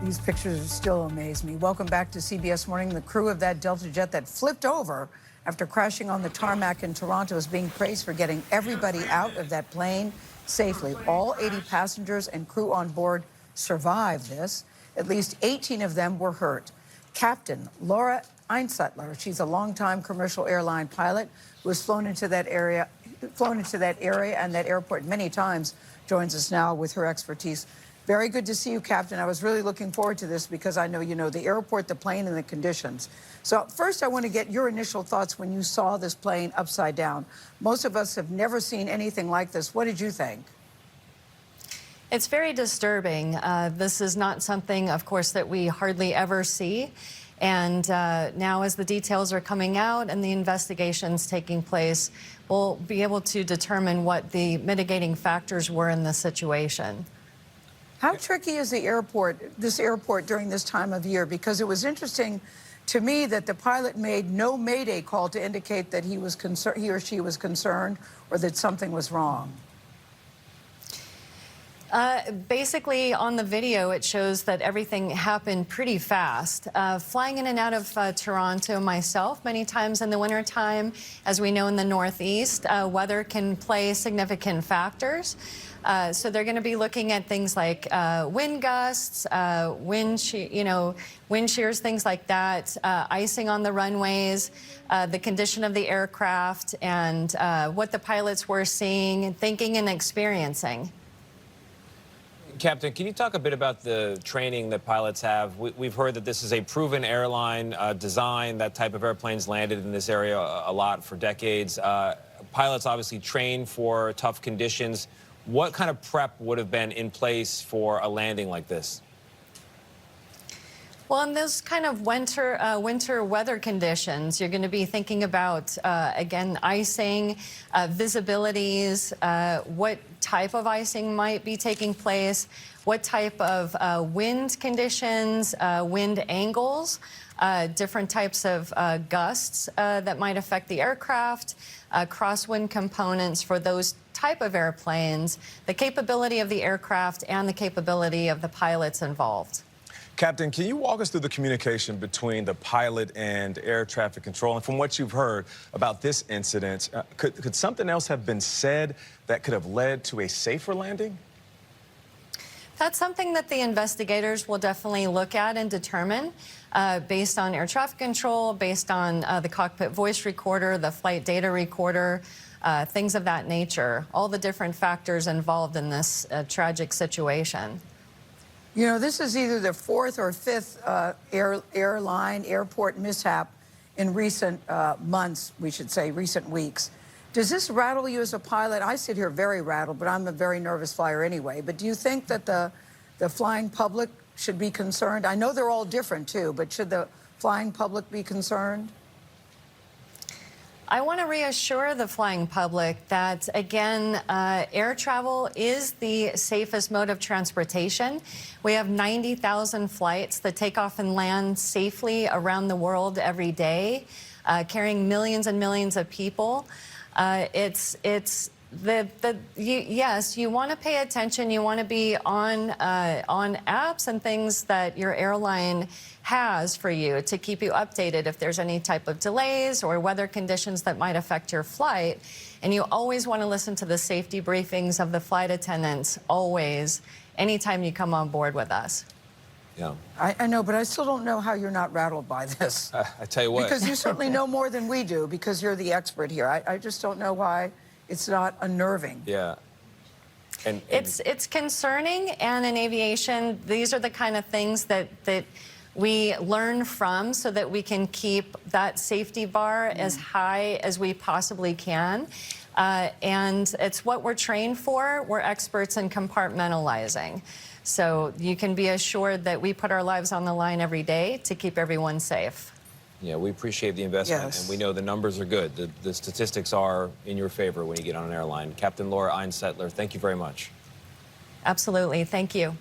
These pictures still amaze me. Welcome back to CBS Morning. The crew of that Delta jet that flipped over after crashing on the tarmac in Toronto is being praised for getting everybody out of that plane safely. All 80 passengers and crew on board survived this. At least 18 of them were hurt. Captain Laura Einsettler, she's a longtime commercial airline pilot who has flown into that area and that airport many times, joins us now with her expertise. Very good to see you, Captain. I was really looking forward to this because I know you know the airport, the plane, and the conditions. So first, I want to get your initial thoughts when you saw this plane upside down. Most of us have never seen anything like this. What did you think? It's very disturbing. This is not something, of course, that we hardly ever see. And now as the details are coming out and the investigations taking place, we'll be able to determine what the mitigating factors were in the situation. How tricky is this airport during this time of year? Because it was interesting to me that the pilot made no mayday call to indicate that he or she was concerned or that something was wrong. Basically, on the video, it shows that everything happened pretty fast. Flying in and out of Toronto myself, many times in the wintertime, as we know in the Northeast, weather can play significant factors. So they're going to be looking at things like wind gusts, wind shears, things like that, icing on the runways, the condition of the aircraft, and what the pilots were seeing, thinking, and experiencing. Captain, can you talk a bit about the training that pilots have? We've heard that this is a proven airline design. That type of airplanes landed in this area a lot for decades. Pilots obviously train for tough conditions. What kind of prep would have been in place for a landing like this? Well, in those kind of winter weather conditions, you're going to be thinking about, again, icing, visibilities, what type of icing might be taking place, what type of wind conditions, wind angles, different types of gusts that might affect the aircraft, crosswind components for those type of airplanes, the capability of the aircraft, and the capability of the pilots involved. Captain, can you walk us through the communication between the pilot and air traffic control? And from what you've heard about this incident, could something else have been said that could have led to a safer landing? That's something that the investigators will definitely look at and determine based on air traffic control, based on the cockpit voice recorder, the flight data recorder, things of that nature, all the different factors involved in this tragic situation. You know, this is either the fourth or fifth airport mishap in recent months, we should say, recent weeks. Does this rattle you as a pilot? I sit here very rattled, but I'm a very nervous flyer anyway. But do you think that the flying public should be concerned? I know they're all different, too, but should the flying public be concerned? I want to reassure the flying public that, again, air travel is the safest mode of transportation. We have 90,000 flights that take off and land safely around the world every day, carrying millions and millions of people. Yes, you want to pay attention. You want to be on apps and things that your airline has for you to keep you updated if there's any type of delays or weather conditions that might affect your flight. And you always want to listen to the safety briefings of the flight attendants, always, anytime you come on board with us. Yeah. I know, but I still don't know how you're not rattled by this. I tell you what. Because you certainly know more than we do, because you're the expert here. I just don't know why it's not unnerving. Yeah. And it's concerning, and in aviation, these are the kind of things that we learn from so that we can keep that safety bar as high as we possibly can. And it's what we're trained for. We're experts in compartmentalizing. So you can be assured that we put our lives on the line every day to keep everyone safe. Yeah, we appreciate the investment, Yes. and we know the numbers are good. The statistics are in your favor when you get on an airline. Captain Laura Einsettler, thank you very much. Absolutely. Thank you.